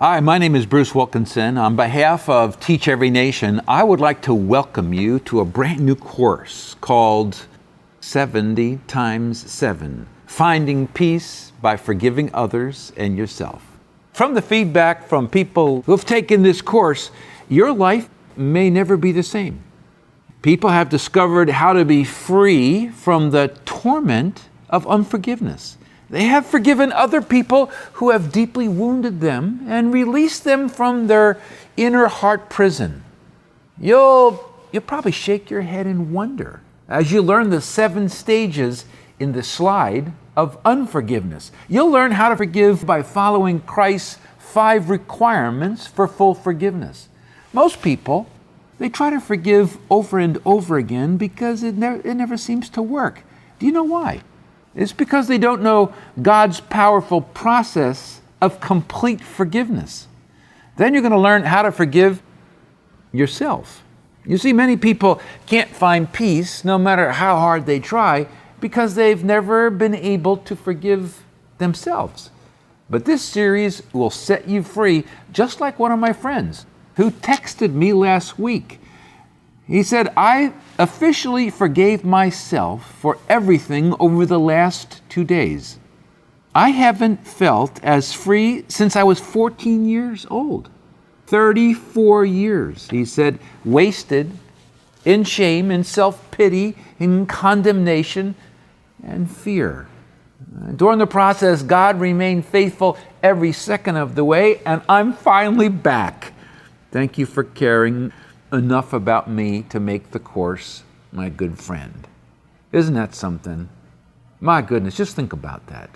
Hi, my name is Bruce Wilkinson. On behalf of Teach Every Nation, I would like to welcome you to a brand new course called 70 times 7, Finding Peace by Forgiving Others and Yourself. From the feedback from people who have taken this course, your life may never be the same. People have discovered how to be free from the torment of unforgiveness. They have forgiven other people who have deeply wounded them and released them from their inner heart prison. You'll probably shake your head in wonder as you learn the 7 stages in the slide of unforgiveness. You'll learn how to forgive by following Christ's 5 requirements for full forgiveness. Most people, they try to forgive over and over again because it never seems to work. Do you know why? It's because they don't know God's powerful process of complete forgiveness. Then you're going to learn how to forgive yourself. You see, many people can't find peace no matter how hard they try because they've never been able to forgive themselves. But this series will set you free, just like one of my friends who texted me last week. He said, I officially forgave myself for everything over the last 2 days. I haven't felt as free since I was 14 years old. 34 years, he said, wasted in shame, in self-pity, in condemnation, and fear. During the process, God remained faithful every second of the way, and I'm finally back. Thank you for caring enough about me to make the course my good friend. Isn't that something? My goodness, just think about that.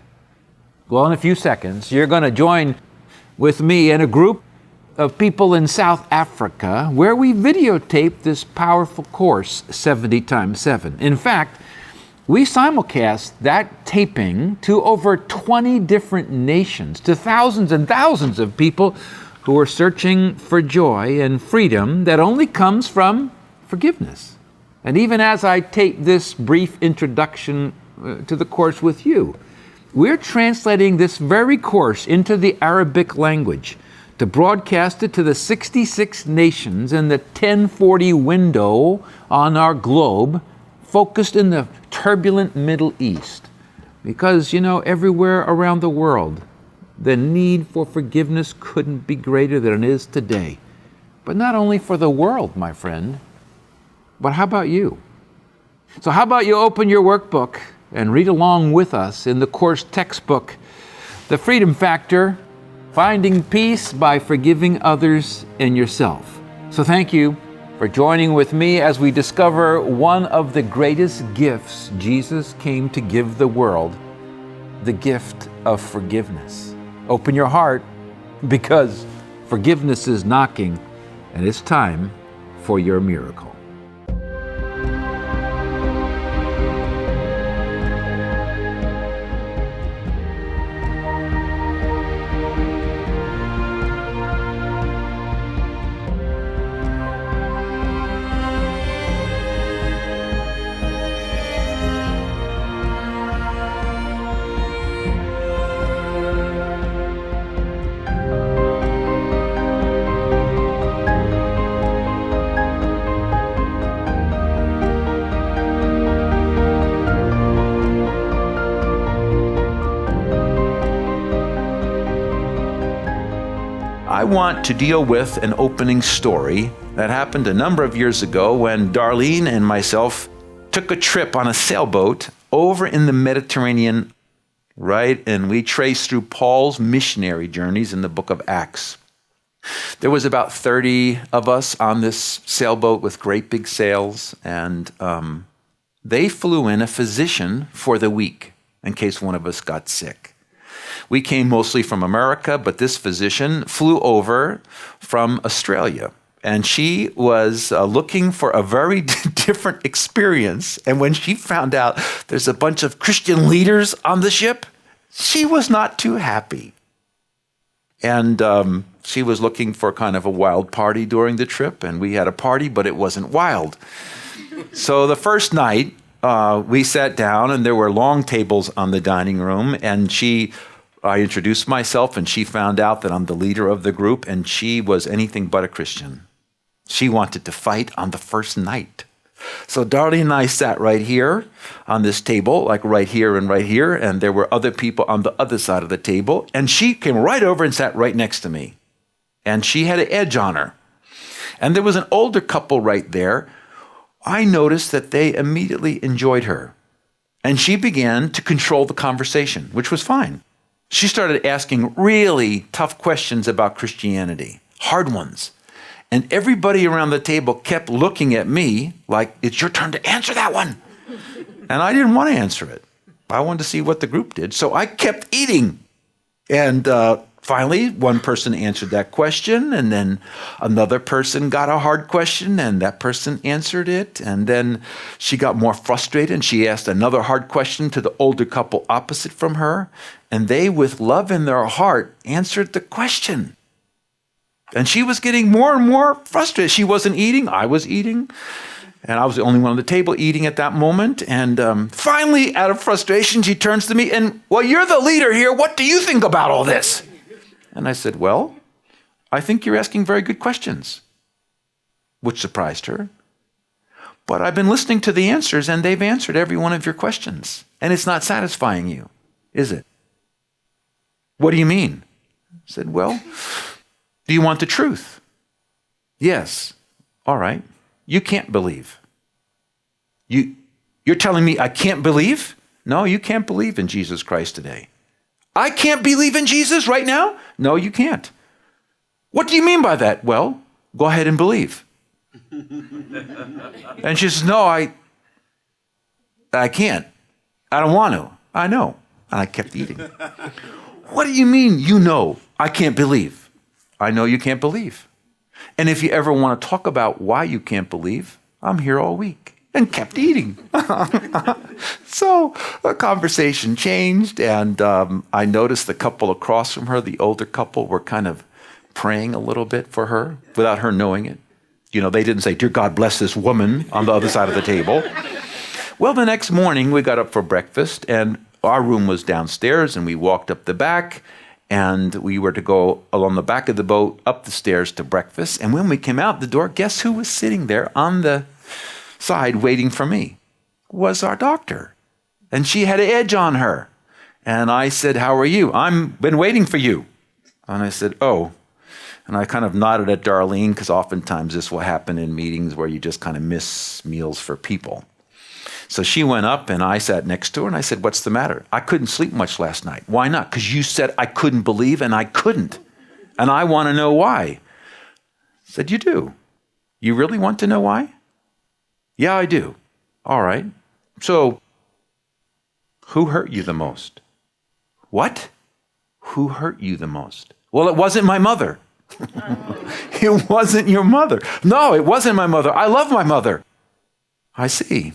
Well, in a few seconds, you're going to join with me and a group of people in South Africa where we videotape this powerful course 70 times 7. In fact, we simulcast that taping to over 20 different nations, to thousands and thousands of people who are searching for joy and freedom that only comes from forgiveness. And even as I tape this brief introduction to the course with you, we're translating this very course into the Arabic language to broadcast it to the 66 nations in the 1040 window on our globe, focused in the turbulent Middle East. Because, everywhere around the world, the need for forgiveness couldn't be greater than it is today. But not only for the world, my friend, but how about you? So how about you open your workbook and read along with us in the course textbook, The Freedom Factor, Finding Peace by Forgiving Others and Yourself. So thank you for joining with me as we discover one of the greatest gifts Jesus came to give the world, the gift of forgiveness. Open your heart, because forgiveness is knocking, and it's time for your miracle. I want to deal with an opening story that happened a number of years ago when Darlene and myself took a trip on a sailboat over in the Mediterranean, right? And we traced through Paul's missionary journeys in the book of Acts. There was about 30 of us on this sailboat with great big sails, and they flew in a physician for the week in case one of us got sick. We came mostly from America, but this physician flew over from Australia. And she was looking for a very different experience. And when she found out there's a bunch of Christian leaders on the ship, she was not too happy. And she was looking for kind of a wild party during the trip. And we had a party, but it wasn't wild. So the first night, we sat down, and there were long tables on the dining room. And she I introduced myself, and she found out that I'm the leader of the group, and she was anything but a Christian. She wanted to fight on the first night. So Darlene and I sat right here on this table, like right here, and there were other people on the other side of the table, and she came right over and sat right next to me. And she had an edge on her. And there was an older couple right there. I noticed that they immediately enjoyed her. And she began to control the conversation, which was fine. She started asking really tough questions about Christianity, hard ones. And everybody around the table kept looking at me like, it's your turn to answer that one. And I didn't want to answer it. I wanted to see what the group did. So I kept eating. And finally, one person answered that question, and then another person got a hard question, and that person answered it. And then she got more frustrated, and she asked another hard question to the older couple opposite from her. And they, with love in their heart, answered the question. And she was getting more and more frustrated. She wasn't eating. I was eating. And I was the only one on the table eating at that moment. And finally, out of frustration, she turns to me and, well, you're the leader here. What do you think about all this? And I said, well, I think you're asking very good questions, which surprised her. But I've been listening to the answers, and they've answered every one of your questions. And it's not satisfying you, is it? What do you mean? I said, well, do you want the truth? Yes. All right. You can't believe. You're telling me I can't believe? No, you can't believe in Jesus Christ today. I can't believe in Jesus right now? No, you can't. What do you mean by that? Well, go ahead and believe. And she says, no, I can't. I don't want to. I know. And I kept eating. What do you mean, you know, I can't believe? I know you can't believe. And if you ever want to talk about why you can't believe, I'm here all week. And kept eating. So the conversation changed, and I noticed the couple across from her, the older couple, were kind of praying a little bit for her without her knowing it. You know, they didn't say, dear God, bless this woman on the other side of the table. Well, the next morning we got up for breakfast, and our room was downstairs, and we walked up the back, and we were to go along the back of the boat up the stairs to breakfast. And when we came out the door, guess who was sitting there on the side waiting for me? Was our doctor. And she had an edge on her. And I said, how are you? I've been waiting for you. And I said, oh. And I kind of nodded at Darlene, because oftentimes this will happen in meetings where you just kind of miss meals for people. So she went up, and I sat next to her, and I said, what's the matter? I couldn't sleep much last night. Why not? Because you said I couldn't believe, and I couldn't. And I want to know why. I said, you do? You really want to know why? Yeah, I do. All right. So, who hurt you the most? What? Who hurt you the most? Well, it wasn't my mother. It wasn't your mother. No, it wasn't my mother. I love my mother. I see.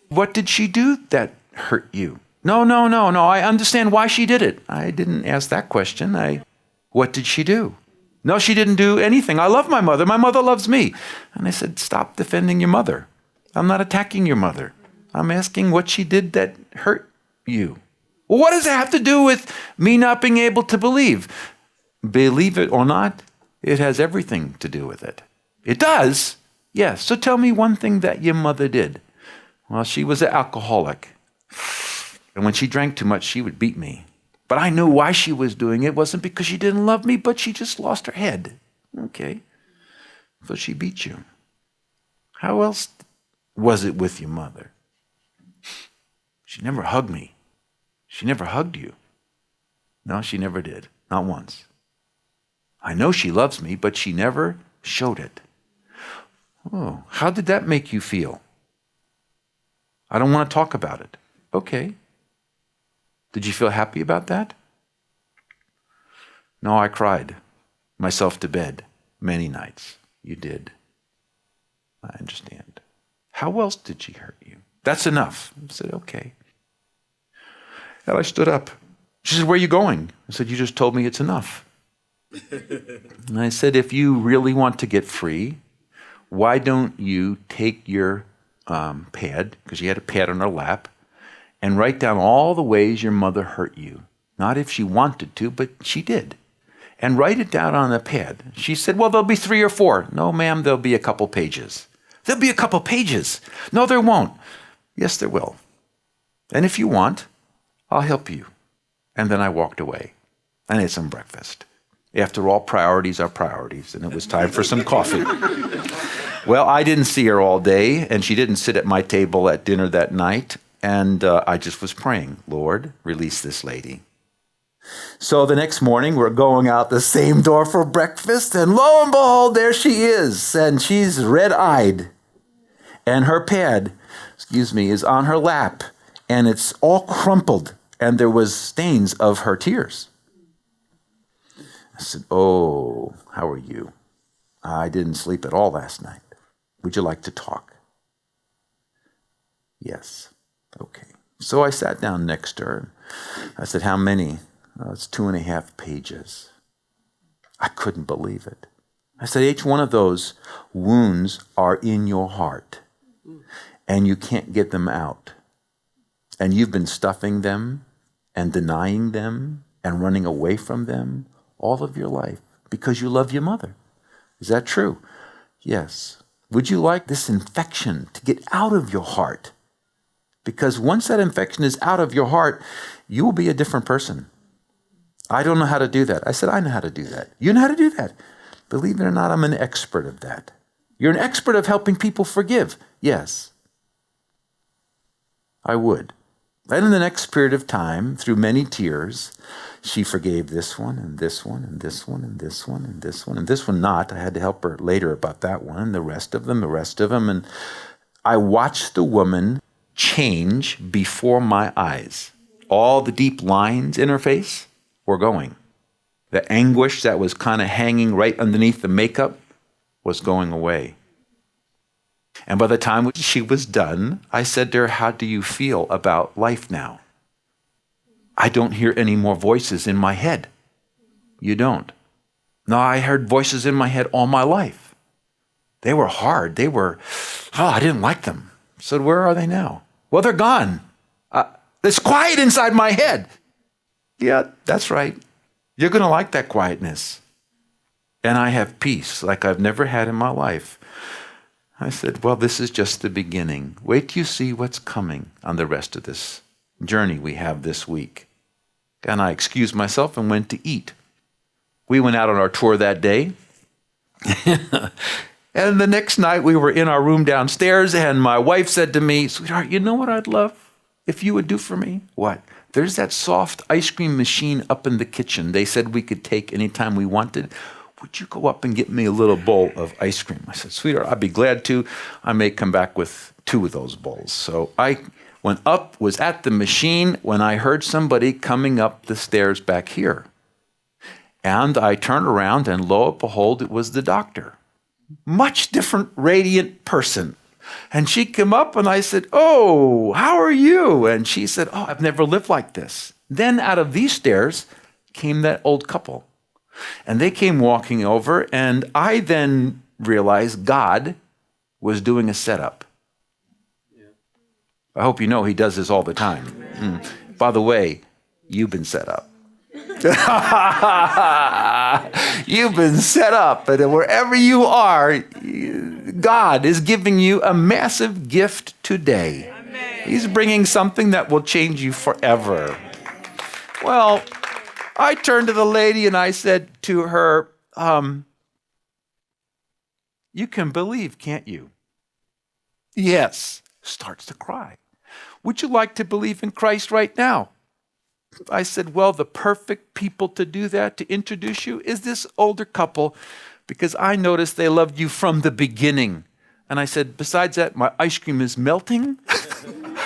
What did she do that hurt you? No. I understand why she did it. I didn't ask that question. What did she do? No, she didn't do anything. I love my mother. My mother loves me. And I said, stop defending your mother. I'm not attacking your mother. I'm asking what she did that hurt you. Well, what does it have to do with me not being able to believe? Believe it or not, it has everything to do with it. It does? Yes. So tell me one thing that your mother did. Well, she was an alcoholic. And when she drank too much, she would beat me. But I knew why she was doing it. It wasn't because she didn't love me, but she just lost her head. Okay. So she beat you. How else was it with your mother? She never hugged me. She never hugged you. No, she never did. Not once. I know she loves me, but she never showed it. Oh, how did that make you feel? I don't want to talk about it. Okay. Did you feel happy about that? No, I cried myself to bed many nights. You did. I understand. How else did she hurt you? That's enough. I said, okay. And I stood up. She said, where are you going? I said, you just told me it's enough. And I said, if you really want to get free, why don't you take your pad, because she had a pad on her lap, and write down all the ways your mother hurt you. Not if she wanted to, but she did. And write it down on a pad. She said, well, there'll be 3 or 4. No, ma'am, there'll be a couple pages. There'll be a couple pages. No, there won't. Yes, there will. And if you want, I'll help you. And then I walked away and ate some breakfast. After all, priorities are priorities, and it was time for some coffee. Well, I didn't see her all day, and she didn't sit at my table at dinner that night, and I just was praying, Lord, release this lady. So the next morning, we're going out the same door for breakfast, and lo and behold, there she is, and she's red-eyed, and her pad, is on her lap, and it's all crumpled, and there was stains of her tears. I said, oh, how are you? I didn't sleep at all last night. Would you like to talk? Yes. Okay. So I sat down next to her. I said, how many? Oh, it's 2.5 pages. I couldn't believe it. I said, each one of those wounds are in your heart, and you can't get them out. And you've been stuffing them and denying them and running away from them all of your life because you love your mother. Is that true? Yes. Would you like this infection to get out of your heart? Because once that infection is out of your heart, you will be a different person. I don't know how to do that. I said, I know how to do that. You know how to do that? Believe it or not, I'm an expert of that. You're an expert of helping people forgive. Yes. I would. And in the next period of time, through many tears, she forgave this one and this one and this one and this one and this one and this one not. I had to help her later about that one and the rest of them. And I watched the woman change before my eyes. All the deep lines in her face were going. The anguish that was kind of hanging right underneath the makeup was going away. And by the time she was done, I said to her, how do you feel about life now? I don't hear any more voices in my head. You don't? No, I heard voices in my head all my life. They were hard. I didn't like them. I said, where are they now? Well, they're gone. It's quiet inside my head. Yeah, that's right. You're going to like that quietness. And I have peace like I've never had in my life. I said, well, this is just the beginning. Wait till you see what's coming on the rest of this journey we have this week. And I excused myself and went to eat. We went out on our tour that day. And the next night we were in our room downstairs, and my wife said to me, sweetheart, you know what I'd love if you would do for me? What? There's that soft ice cream machine up in the kitchen. They said we could take anytime we wanted. Would you go up and get me a little bowl of ice cream? I said, sweetheart, I'd be glad to. I may come back with 2 of those bowls. So I went up, was at the machine, when I heard somebody coming up the stairs back here. And I turned around, and lo and behold, it was the doctor. Much different, radiant person. And she came up, and I said, oh, how are you? And she said, oh, I've never lived like this. Then out of these stairs came that old couple. And they came walking over, and I then realized God was doing a setup. I hope you know he does this all the time. By the way, you've been set up. You've been set up, and wherever you are, God is giving you a massive gift today. Amen. He's bringing something that will change you forever. Well, I turned to the lady and I said to her, you can believe, can't you? Yes. Starts to cry. Would you like to believe in Christ right now? I said, well, the perfect people to do that, to introduce you, is this older couple, because I noticed they loved you from the beginning. And I said, besides that, my ice cream is melting.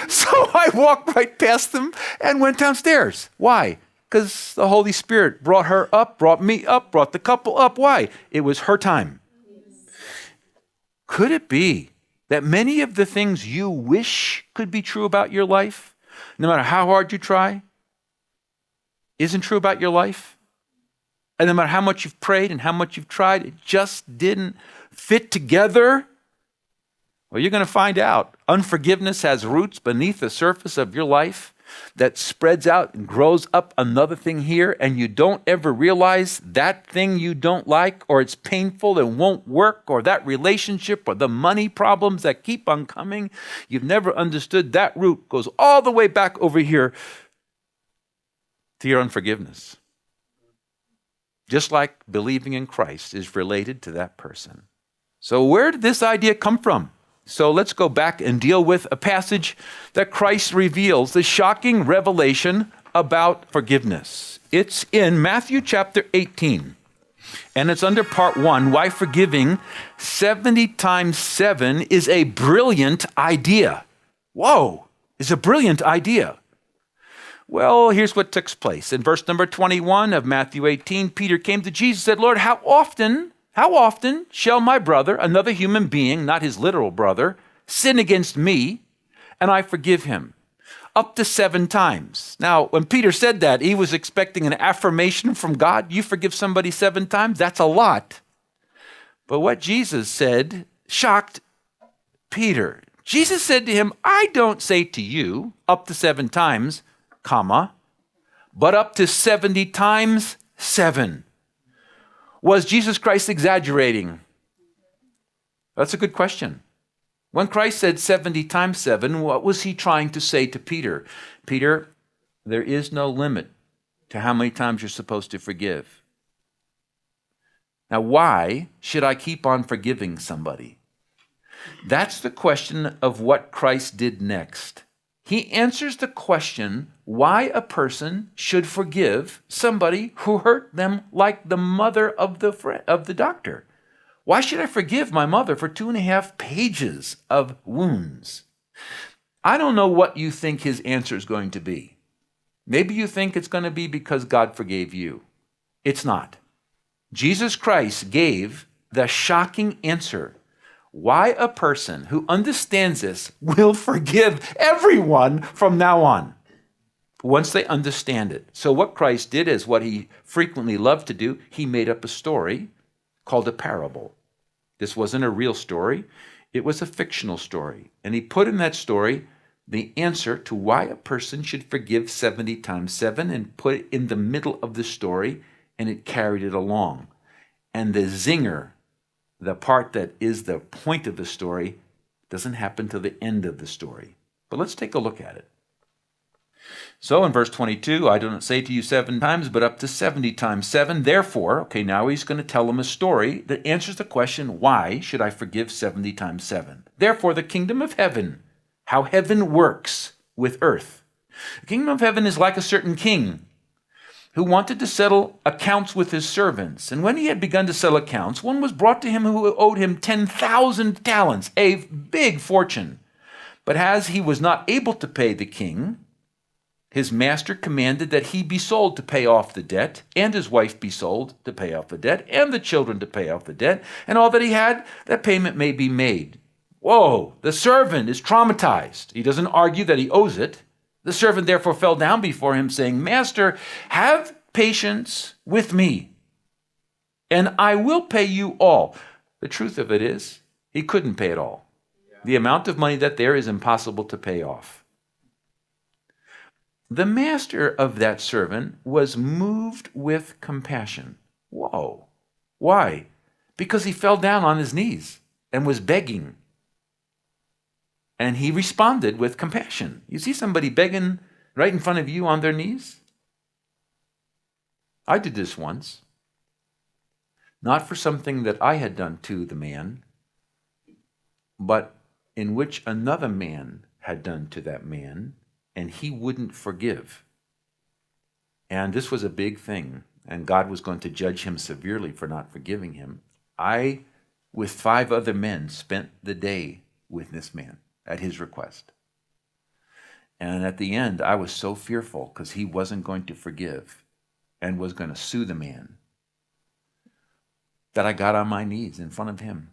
So I walked right past them and went downstairs. Why? Because the Holy Spirit brought her up, brought me up, brought the couple up. Why? It was her time. Could it be that many of the things you wish could be true about your life, no matter how hard you try, isn't true about your life? And no matter how much you've prayed and how much you've tried, it just didn't fit together? Well, you're going to find out. Unforgiveness has roots beneath the surface of your life, that spreads out and grows up another thing here, and you don't ever realize that thing you don't like, or it's painful and won't work, or that relationship, or the money problems that keep on coming, you've never understood that root goes all the way back over here to your unforgiveness. Just like believing in Christ is related to that person. So where did this idea come from? So let's go back and deal with a passage that Christ reveals, the shocking revelation about forgiveness. It's in Matthew chapter 18, and it's under part 1, why forgiving 70 times 7 is a brilliant idea. Whoa, it's a brilliant idea. Well, here's what took place. In verse number 21 of Matthew 18, Peter came to Jesus and said, Lord, how often shall my brother, another human being, not his literal brother, sin against me, and I forgive him? Up to 7 times. Now, when Peter said that, he was expecting an affirmation from God. You forgive somebody 7 times? That's a lot. But what Jesus said shocked Peter. Jesus said to him, I don't say to you up to 7 times, comma, but up to 70 times 7. Was Jesus Christ exaggerating? That's a good question. When Christ said 70 times 7, what was he trying to say to Peter? Peter, there is no limit to how many times you're supposed to forgive. Now, why should I keep on forgiving somebody? That's the question of what Christ did next. He answers the question why a person should forgive somebody who hurt them, like the mother of the doctor. Why should I forgive my mother for 2.5 pages of wounds? I don't know what you think his answer is going to be. Maybe you think it's going to be because God forgave you. It's not. Jesus Christ gave the shocking answer why a person who understands this will forgive everyone from now on, once they understand it. So what Christ did is what he frequently loved to do. He made up a story called a parable. This wasn't a real story. It was a fictional story. And he put in that story the answer to why a person should forgive 70 times 7 and put it in the middle of the story, and it carried it along. And the zinger, the part that is the point of the story, doesn't happen to the end of the story. But let's take a look at it. So in verse 22, I don't say to you 7 times, but up to 70 times 7. Therefore, okay, now he's going to tell them a story that answers the question, why should I forgive 70 times 7? Therefore, the kingdom of heaven, how heaven works with earth. The kingdom of heaven is like a certain king who wanted to settle accounts with his servants. And when he had begun to settle accounts, one was brought to him who owed him 10,000 talents, a big fortune. But as he was not able to pay the king, his master commanded that he be sold to pay off the debt, and his wife be sold to pay off the debt, and the children to pay off the debt, and all that he had, that payment may be made. Whoa, the servant is traumatized. He doesn't argue that he owes it. The servant therefore fell down before him, saying, Master, have patience with me, and I will pay you all. The truth of it is, he couldn't pay it all. The amount of money that there is impossible to pay off. The master of that servant was moved with compassion. Whoa. Why? Because he fell down on his knees and was begging. And he responded with compassion. You see somebody begging right in front of you on their knees? I did this once. Not for something that I had done to the man, but in which another man had done to that man, and he wouldn't forgive. And this was a big thing, and God was going to judge him severely for not forgiving him. I, with 5 other men, spent the day with this man at his request. And at the end, I was so fearful because he wasn't going to forgive and was going to sue the man that I got on my knees in front of him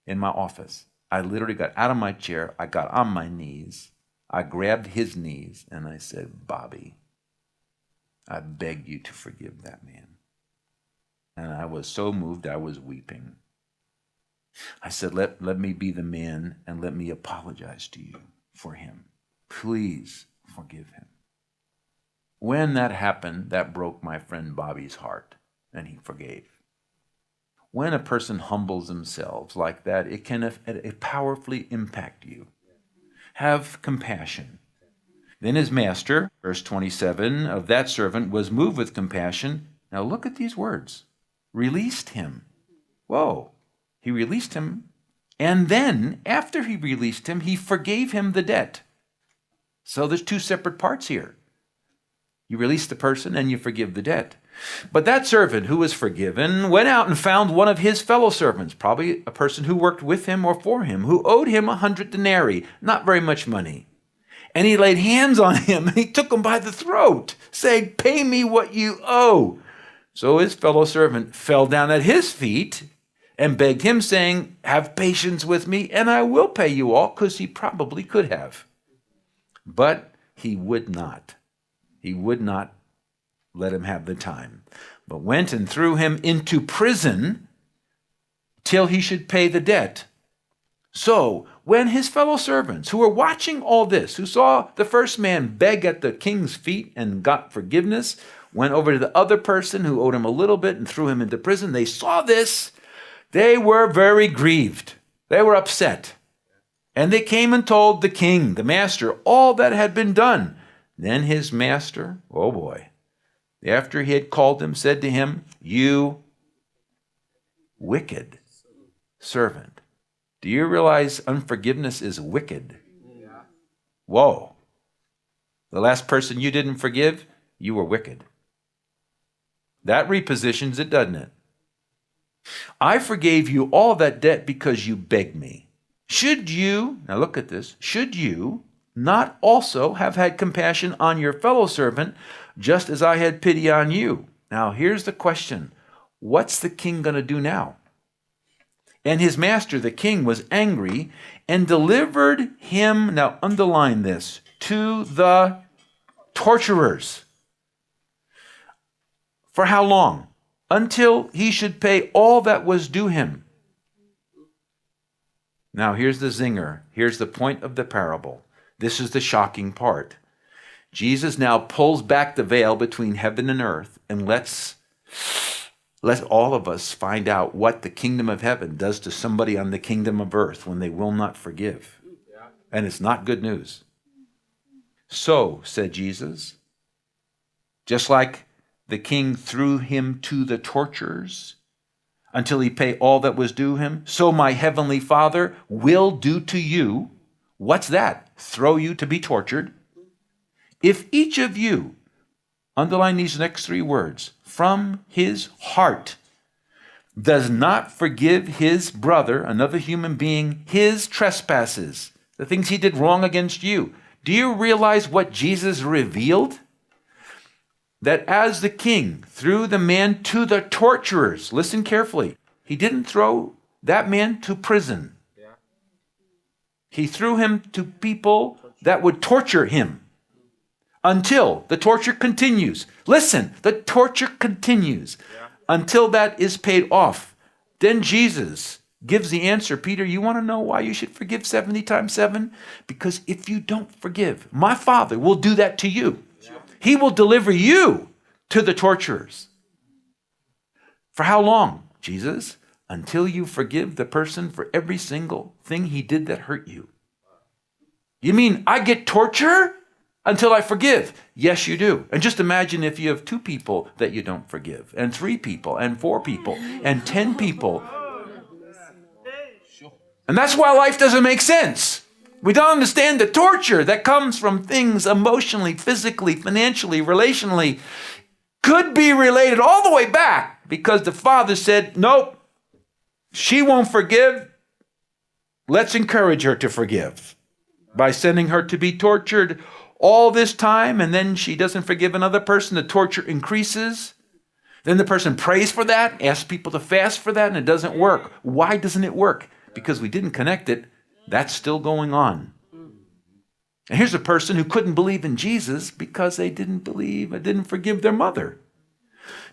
in my office. I literally got out of my chair. I got on my knees. I grabbed his knees and I said, Bobby, I beg you to forgive that man. And I was so moved, I was weeping. I said, let me be the man and let me apologize to you for him. Please forgive him. When that happened, that broke my friend Bobby's heart, and he forgave. When a person humbles themselves like that, it can powerfully impact you. Have compassion. Then his master, verse 27, of that servant was moved with compassion. Now look at these words. Released him. Whoa. He released him. And then, after he released him, he forgave him the debt. So there's two separate parts here. You release the person and you forgive the debt. But that servant who was forgiven went out and found one of his fellow servants, probably a person who worked with him or for him, who owed him 100 denarii, not very much money. And he laid hands on him and he took him by the throat, saying, "Pay me what you owe." So his fellow servant fell down at his feet and begged him, saying, "Have patience with me and I will pay you all," because he probably could have. But he would not. He would not let him have the time, but went and threw him into prison till he should pay the debt. So when his fellow servants, who were watching all this, who saw the first man beg at the king's feet and got forgiveness, went over to the other person who owed him a little bit and threw him into prison, they saw this, they were very grieved. They were upset. And they came and told the king, the master, all that had been done. Then his master, oh boy, after he had called him, said to him, "You wicked servant." Do you realize unforgiveness is wicked? Yeah. Whoa. The last person you didn't forgive, you were wicked. That repositions it, doesn't it? I forgave you all that debt because you begged me. Should you, now look at this, should you not also have had compassion on your fellow servant, just as I had pity on you? Now here's the question. What's the king going to do now? And his master, the king, was angry and delivered him, now underline this, to the torturers. For how long? Until he should pay all that was due him. Now here's the zinger. Here's the point of the parable. This is the shocking part. Jesus now pulls back the veil between heaven and earth and lets all of us find out what the kingdom of heaven does to somebody on the kingdom of earth when they will not forgive. And it's not good news. So, said Jesus, just like the king threw him to the torturers until he pay all that was due him, so my heavenly Father will do to you. What's that? Throw you to be tortured. If each of you, underline these next three words, from his heart does not forgive his brother, another human being, his trespasses, the things he did wrong against you. Do you realize what Jesus revealed? That as the king threw the man to the torturers, listen carefully, he didn't throw that man to prison. He threw him to people that would torture him until the torture continues. Listen, the torture continues until that is paid off. Then Jesus gives the answer. Peter, you want to know why you should forgive 70 times 7? Because if you don't forgive, my Father will do that to you. He will deliver you to the torturers. For how long, Jesus? Until you forgive the person for every single thing he did that hurt you. You mean I get torture until I forgive? Yes, you do. And just imagine if you have 2 people that you don't forgive, and 3 people, and 4 people, and 10 people. And that's why life doesn't make sense. We don't understand the torture that comes from things emotionally, physically, financially, relationally, could be related all the way back because the Father said, nope, she won't forgive. Let's encourage her to forgive by sending her to be tortured all this time, and then she doesn't forgive another person. The torture increases. Then the person prays for that, asks people to fast for that, and it doesn't work. Why doesn't it work? Because we didn't connect it. That's still going on. And here's a person who couldn't believe in Jesus because they didn't believe or didn't forgive their mother.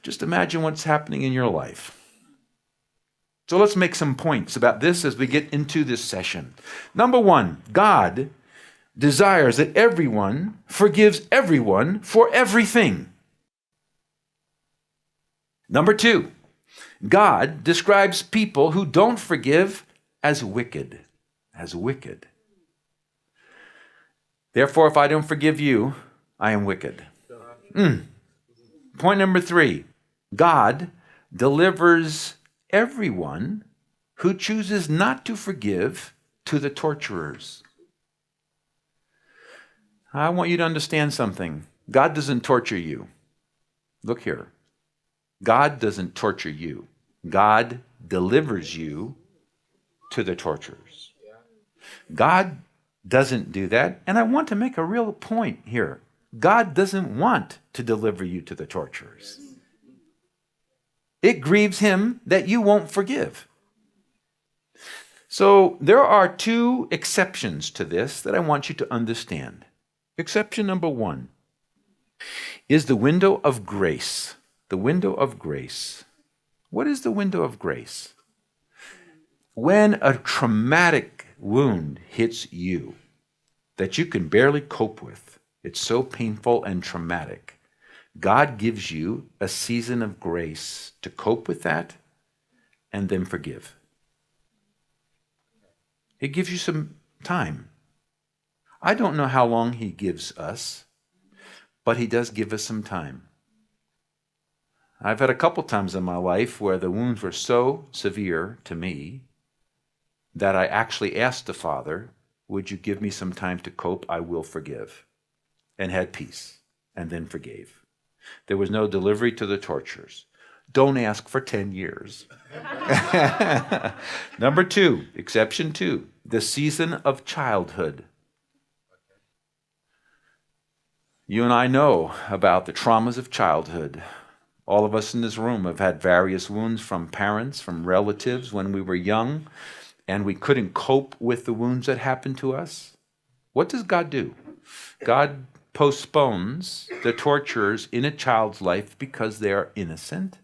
Just imagine what's happening in your life. So let's make some points about this as we get into this session. Number 1, God desires that everyone forgives everyone for everything. Number 2, God describes people who don't forgive as wicked. As wicked. Therefore, if I don't forgive you, I am wicked. Point number 3, God delivers everyone who chooses not to forgive to the torturers. I want you to understand something. God doesn't torture you. Look here. God doesn't torture you. God delivers you to the torturers. God doesn't do that. And I want to make a real point here. God doesn't want to deliver you to the torturers. It grieves him that you won't forgive. So there are 2 exceptions to this that I want you to understand. Exception number 1 is the window of grace. The window of grace. What is the window of grace? When a traumatic wound hits you that you can barely cope with, it's so painful and traumatic, God gives you a season of grace to cope with that and then forgive. It gives you some time. I don't know how long he gives us, but he does give us some time. I've had a couple times in my life where the wounds were so severe to me that I actually asked the Father, would you give me some time to cope? I will forgive. And had peace, and then forgave. There was no delivery to the torturers. Don't ask for 10 years. Number 2, exception 2, the season of childhood. You and I know about the traumas of childhood. All of us in this room have had various wounds from parents, from relatives when we were young, and we couldn't cope with the wounds that happened to us. What does God do? God postpones the torturers in a child's life because they are innocent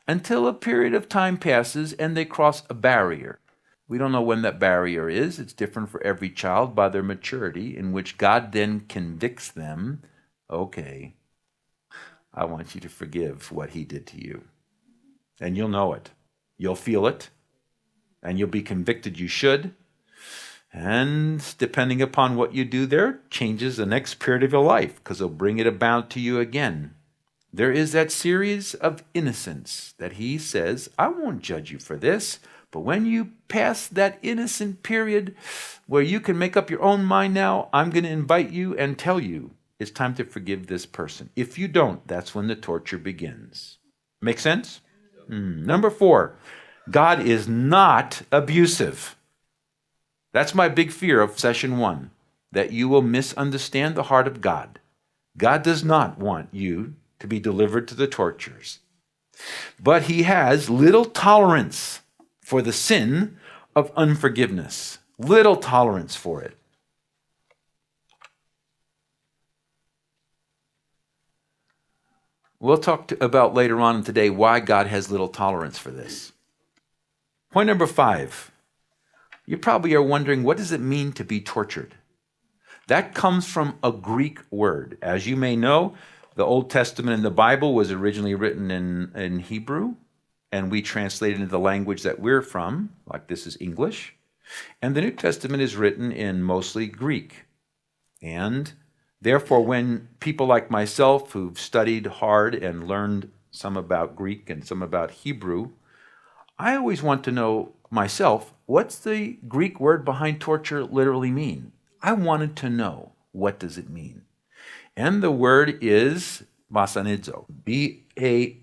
until a period of time passes and they cross a barrier. We don't know when that barrier is. It's different for every child by their maturity, in which God then convicts them. Okay, I want you to forgive what he did to you. And you'll know it. You'll feel it. And you'll be convicted you should. And depending upon what you do there, changes the next period of your life, because he'll bring it about to you again. There is that series of innocence that he says, I won't judge you for this. But when you pass that innocent period where you can make up your own mind now, I'm going to invite you and tell you it's time to forgive this person. If you don't, that's when the torture begins. Make sense? Number 4, God is not abusive. That's my big fear of session 1, that you will misunderstand the heart of God. God does not want you to be delivered to the torturers. But he has little tolerance for the sin of unforgiveness. Little tolerance for it. We'll talk about later on today why God has little tolerance for this. Point number 5. You probably are wondering, what does it mean to be tortured? That comes from a Greek word. As you may know, the Old Testament in the Bible was originally written in Hebrew, and we translated into the language that we're from, like this is English. And the New Testament is written in mostly Greek. And therefore, when people like myself who've studied hard and learned some about Greek and some about Hebrew, I always want to know myself, what's the Greek word behind torture literally mean? I wanted to know, what does it mean? And the word is basanizo. B-A-S-A-N-I-Z-O.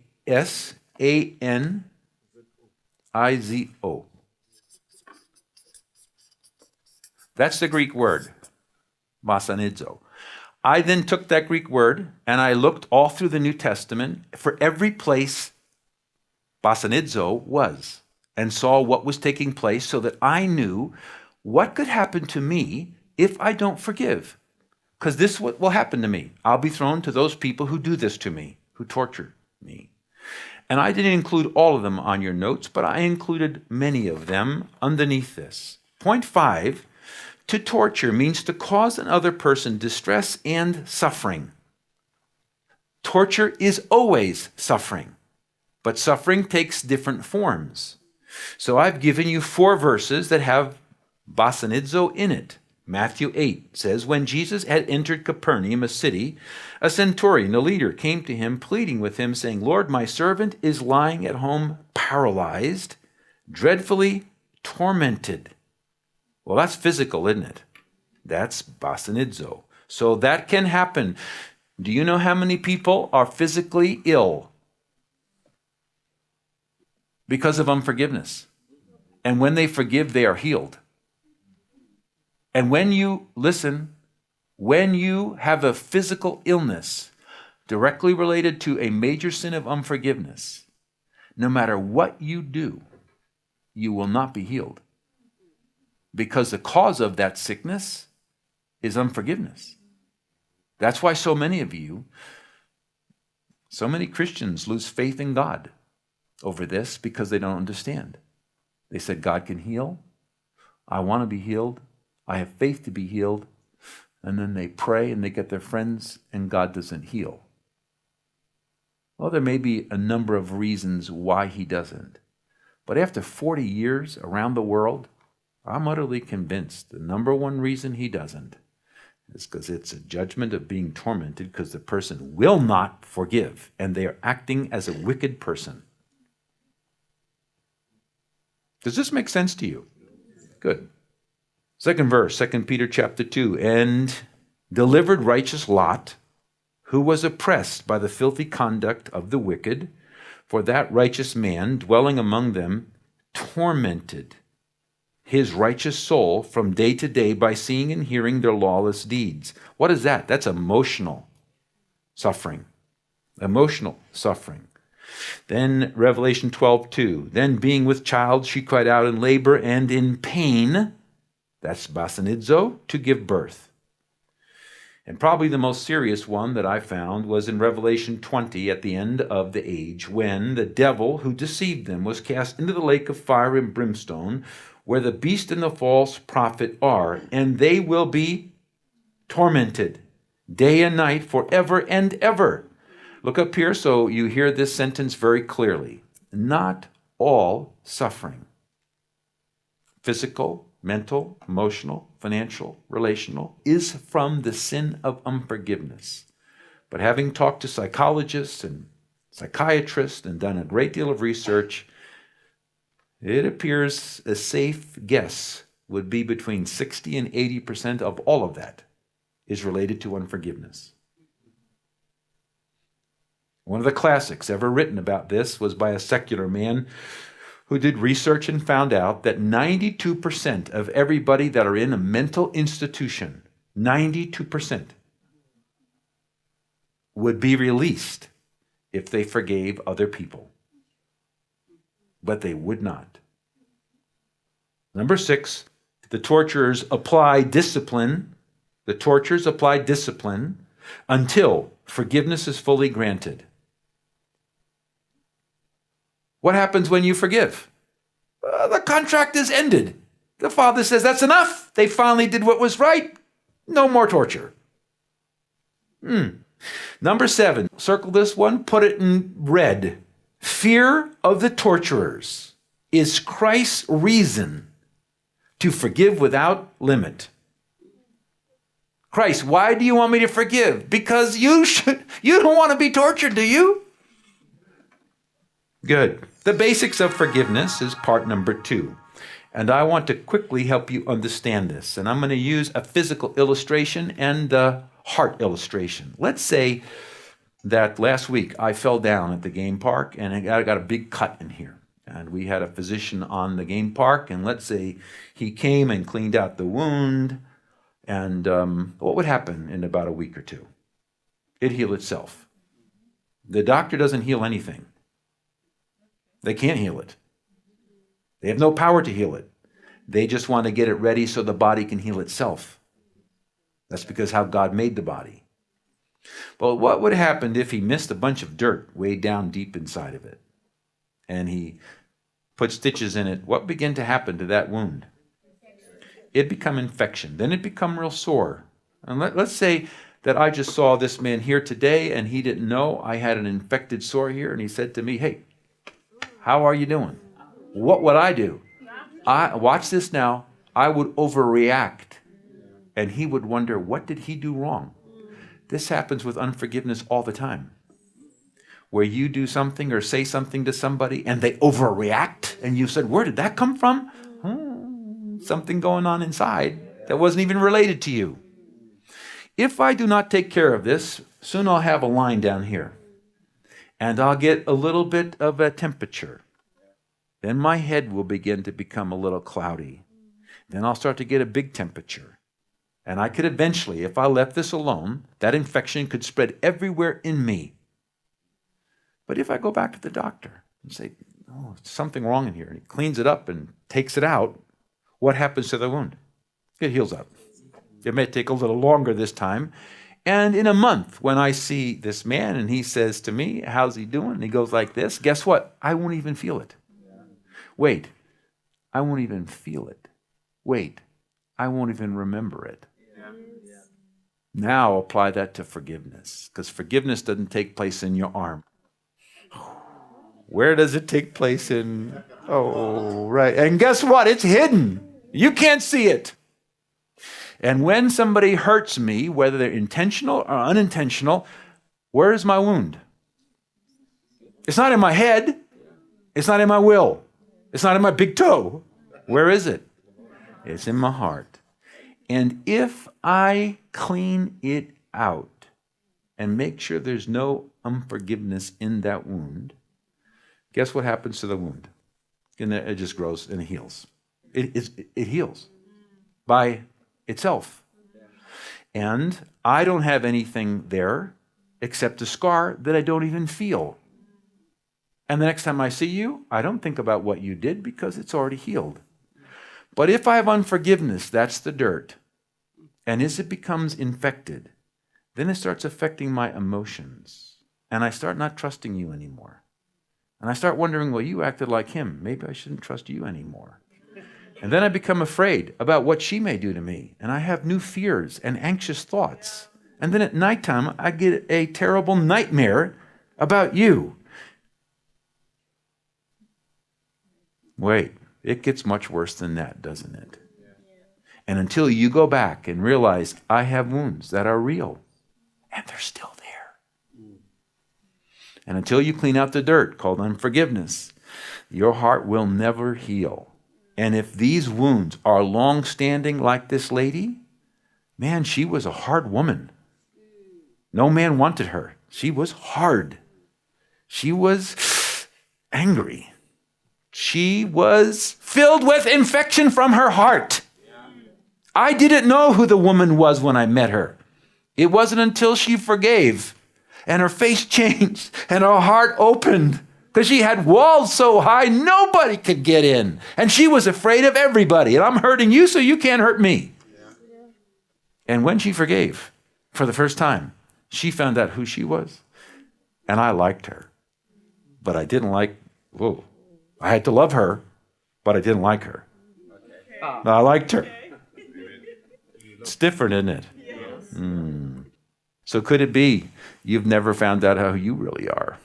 That's the Greek word, basanizo. I then took that Greek word and I looked all through the New Testament for every place basanizo was and saw what was taking place so that I knew what could happen to me if I don't forgive. Because this is what will happen to me. I'll be thrown to those people who do this to me, who torture me. And I didn't include all of them on your notes, but I included many of them underneath this. Point 5, to torture means to cause another person distress and suffering. Torture is always suffering, but suffering takes different forms. So I've given you 4 verses that have basanidzo in it. Matthew 8 says, when Jesus had entered Capernaum, a city, a centurion, a leader, came to him, pleading with him, saying, Lord, my servant is lying at home paralyzed, dreadfully tormented. Well, that's physical, isn't it? That's basanidzo. So that can happen. Do you know how many people are physically ill because of unforgiveness? And when they forgive, they are healed. And when you have a physical illness directly related to a major sin of unforgiveness, no matter what you do, you will not be healed. Because the cause of that sickness is unforgiveness. That's why so many Christians lose faith in God over this, because they don't understand. They said, God can heal. I want to be healed. I have faith to be healed. And then they pray and they get their friends and God doesn't heal. Well, there may be a number of reasons why he doesn't. But after 40 years around the world, I'm utterly convinced the number one reason he doesn't is because it's a judgment of being tormented because the person will not forgive and they are acting as a wicked person. Does this make sense to you? Good. Second verse, 2 Peter chapter 2, and delivered righteous Lot, who was oppressed by the filthy conduct of the wicked, for that righteous man, dwelling among them, tormented his righteous soul from day to day by seeing and hearing their lawless deeds. What is that? That's emotional suffering. Emotional suffering. Then Revelation 12:2, then being with child, she cried out in labor and in pain, that's basanidzo, to give birth. And probably the most serious one that I found was in Revelation 20 at the end of the age, when the devil who deceived them was cast into the lake of fire and brimstone, where the beast and the false prophet are, and they will be tormented day and night forever and ever. Look up here so you hear this sentence very clearly. Not all suffering, physical, mental, emotional, financial, relational, is from the sin of unforgiveness. But having talked to psychologists and psychiatrists and done a great deal of research, it appears a safe guess would be between 60 and 80% of all of that is related to unforgiveness. One of the classics ever written about this was by a secular man who did research and found out that 92% of everybody that are in a mental institution, 92%, would be released if they forgave other people. But they would not. Number 6, the torturers apply discipline. The torturers apply discipline until forgiveness is fully granted. What happens when you forgive? The contract is ended. The father says, that's enough. They finally did what was right. No more torture. Number 7, circle this one, put it in red. Fear of the torturers is Christ's reason to forgive without limit. Christ, why do you want me to forgive? Because you don't want to be tortured, do you? Good. The basics of forgiveness is part number 2. And I want to quickly help you understand this. And I'm going to use a physical illustration and a heart illustration. Let's say that last week I fell down at the game park and I got a big cut in here. And we had a physician on the game park, and let's say he came and cleaned out the wound. And what would happen in about a week or 2? It'd heal itself. The doctor doesn't heal anything. They can't heal it. They have no power to heal it. They just want to get it ready so the body can heal itself. That's because how God made the body. But what would happen if he missed a bunch of dirt way down deep inside of it? And he put stitches in it. What began to happen to that wound? it become infection. Then it become real sore. And let's say that I just saw this man here today and he didn't know I had an infected sore here, and he said to me, hey, how are you doing? What would I do? Watch this now. I would overreact, and he would wonder, what did he do wrong? This happens with unforgiveness all the time, where you do something or say something to somebody and they overreact, and you said, where did that come from? Something going on inside that wasn't even related to you. If I do not take care of this, soon I'll have a line down here, and I'll get a little bit of a temperature. Then my head will begin to become a little cloudy. Then I'll start to get a big temperature. And I could eventually, if I left this alone, that infection could spread everywhere in me. But if I go back to the doctor and say, oh, there's something wrong in here, and he cleans it up and takes it out, what happens to the wound? It heals up. It may take a little longer this time. And in a month, when I see this man and he says to me, how's he doing? And he goes like this, guess what? I won't even feel it. Wait, I won't even feel it. Wait, I won't even remember it. Now apply that to forgiveness, because forgiveness doesn't take place in your arm. Where does it take place in? Oh, right. And guess what? It's hidden. You can't see it. And when somebody hurts me, whether they're intentional or unintentional, where is my wound? It's not in my head. It's not in my will. It's not in my big toe. Where is it? It's in my heart. And if I clean it out and make sure there's no unforgiveness in that wound, guess what happens to the wound? And it just grows and it heals. It heals by itself. And I don't have anything there except a scar that I don't even feel. And the next time I see you, I don't think about what you did because it's already healed. But if I have unforgiveness, that's the dirt. And as it becomes infected, then it starts affecting my emotions. And I start not trusting you anymore. And I start wondering, well, you acted like him. Maybe I shouldn't trust you anymore. And then I become afraid about what she may do to me. And I have new fears and anxious thoughts. And then at nighttime, I get a terrible nightmare about you. Wait, it gets much worse than that, doesn't it? And until you go back and realize I have wounds that are real, and they're still there. And until you clean out the dirt called unforgiveness, your heart will never heal. And if these wounds are long-standing like this lady, man, she was a hard woman. No man wanted her. She was hard. She was angry. She was filled with infection from her heart. I didn't know who the woman was when I met her. It wasn't until she forgave and her face changed and her heart opened, because she had walls so high nobody could get in. And she was afraid of everybody. And I'm hurting you so you can't hurt me. And when she forgave for the first time, she found out who she was. And I liked her. But I didn't like, I had to love her, but I didn't like her. I liked her. It's different, isn't it? So could it be you've never found out how you really are?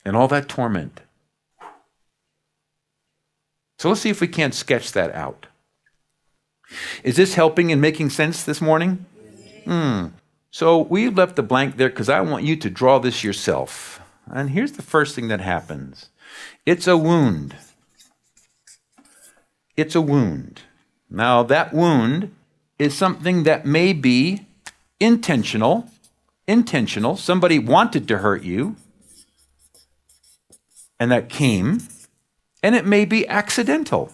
And all that torment. So let's see if we can't sketch that out. Is this helping and making sense this morning? So we left the blank there because I want you to draw this yourself. And here's the first thing that happens. It's a wound. It's a wound. Now that wound is something that may be intentional. Somebody wanted to hurt you. And that came. And it may be accidental.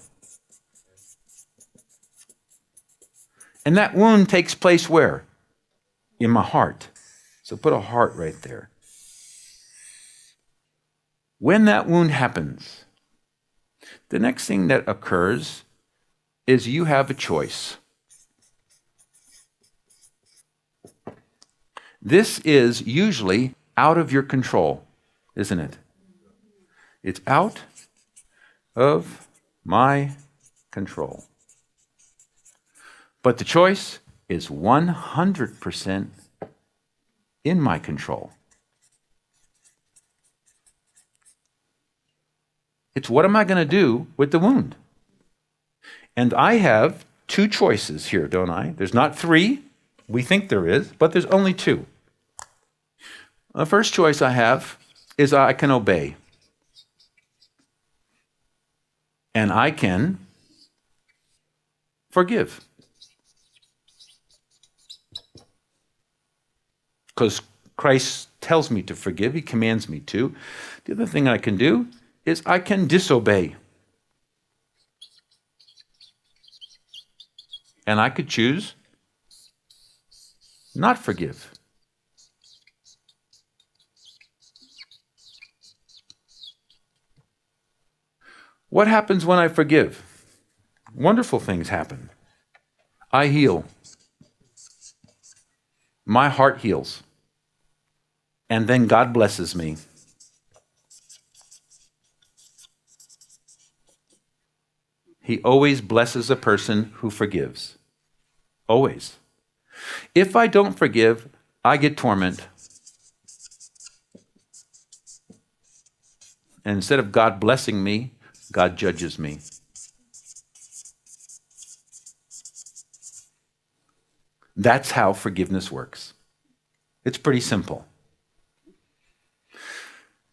And that wound takes place where? In my heart. So put a heart right there. When that wound happens, the next thing that occurs is you have a choice. This is usually out of your control, isn't it? It's out of my control. But the choice is 100% in my control. It's what am I going to do with the wound? And I have two choices here, don't I? There's not three. We think there is, but there's only two. The first choice I have is I can obey. And I can forgive. Because Christ tells me to forgive, he commands me to. The other thing I can do is I can disobey. And I could choose not forgive. What happens when I forgive? Wonderful things happen. I heal. My heart heals. And then God blesses me. He always blesses a person who forgives. Always. If I don't forgive, I get torment. And instead of God blessing me, God judges me. That's how forgiveness works. It's pretty simple.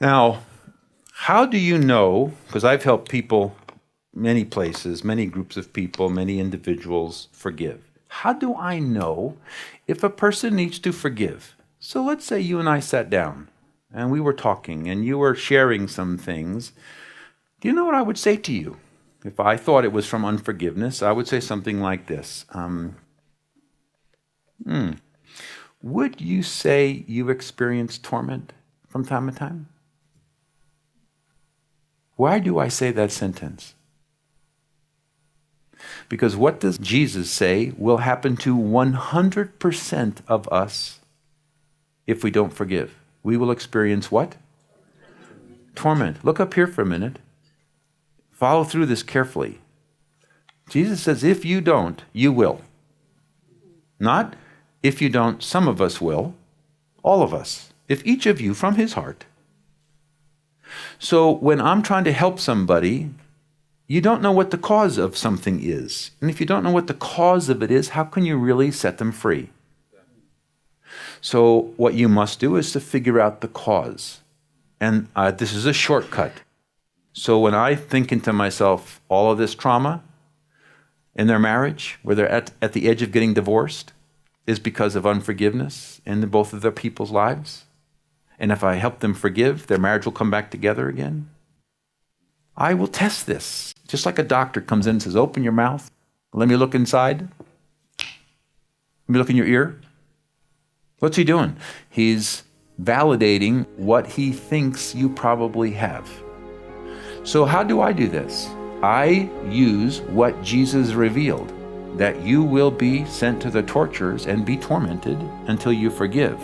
Now, how do you know, because I've helped people many places, many groups of people, many individuals forgive. How do I know if a person needs to forgive? So let's say you and I sat down and we were talking and you were sharing some things. Do you know what I would say to you? If I thought it was from unforgiveness, I would say something like this. Would you say you experience torment from time to time? Why do I say that sentence? Because what does Jesus say will happen to 100% of us if we don't forgive? We will experience what? Torment. Look up here for a minute. Follow through this carefully. Jesus says, if you don't, you will. Not if you don't, some of us will. All of us. If each of you from his heart. So when I'm trying to help somebody, you don't know what the cause of something is. And if you don't know what the cause of it is, how can you really set them free? So what you must do is to figure out the cause. And this is a shortcut. So when I think into myself, all of this trauma in their marriage, where they're at the edge of getting divorced, is because of unforgiveness in both of their people's lives. And if I help them forgive, their marriage will come back together again. I will test this. Just like a doctor comes in and says, open your mouth. Let me look inside. Let me look in your ear. What's he doing? He's validating what he thinks you probably have. So how do I do this? I use what Jesus revealed, that you will be sent to the tortures and be tormented until you forgive.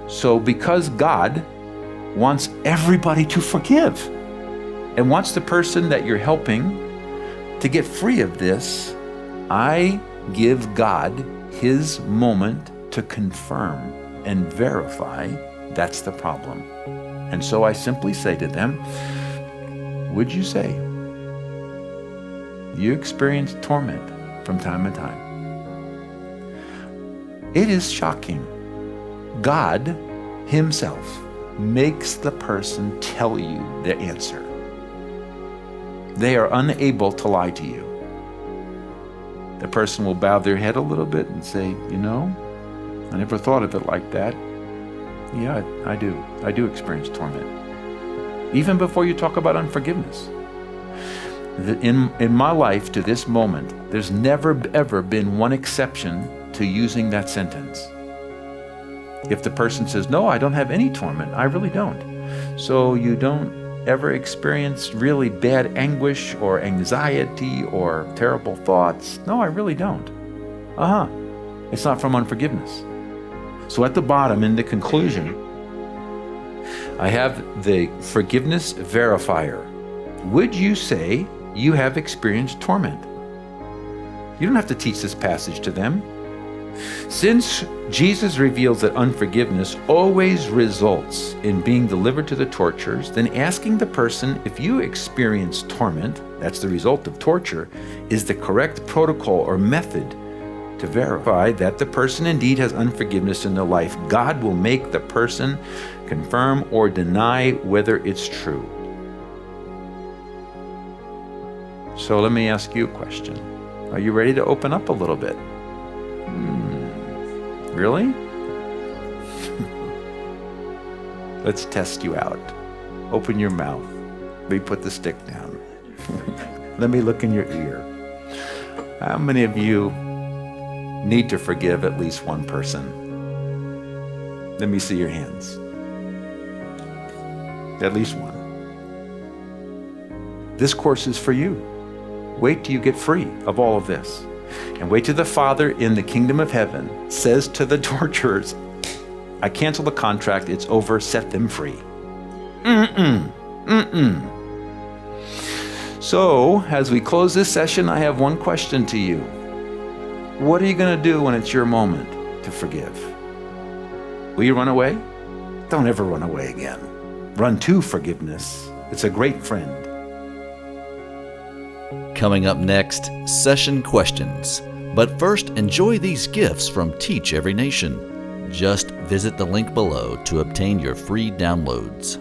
So because God wants everybody to forgive and wants the person that you're helping to get free of this, I give God his moment to confirm and verify that's the problem. And so I simply say to them, would you say you experience torment from time to time? It is shocking. God himself makes the person tell you the answer. They are unable to lie to you. The person will bow their head a little bit and say, you know, I never thought of it like that. Yeah, I do. I do experience torment. Even before you talk about unforgiveness. In my life to this moment, there's never ever been one exception to using that sentence. If the person says, no, I don't have any torment, I really don't. So you don't ever experience really bad anguish or anxiety or terrible thoughts? No, I really don't. It's not from unforgiveness. So at the bottom, in the conclusion, I have the forgiveness verifier. Would you say you have experienced torment. You don't have to teach this passage to them. Since Jesus reveals that unforgiveness always results in being delivered to the torturers, then asking the person if you experience torment, that's the result of torture, is the correct protocol or method to verify that the person indeed has unforgiveness in their life. God will make the person confirm or deny whether it's true. So let me ask you a question. Are you ready to open up a little bit? Really? Let's test you out. Open your mouth. Let me put the stick down. Let me look in your ear. How many of you need to forgive at least one person? Let me see your hands. At least one. This course is for you. Wait till you get free of all of this. And wait till the Father in the kingdom of heaven says to the torturers, I cancel the contract, it's over, set them free. So, as we close this session, I have one question to you. What are you going to do when it's your moment to forgive? Will you run away? Don't ever run away again. Run to forgiveness. It's a great friend. Coming up next, session questions. But first, enjoy these gifts from Teach Every Nation. Just visit the link below to obtain your free downloads.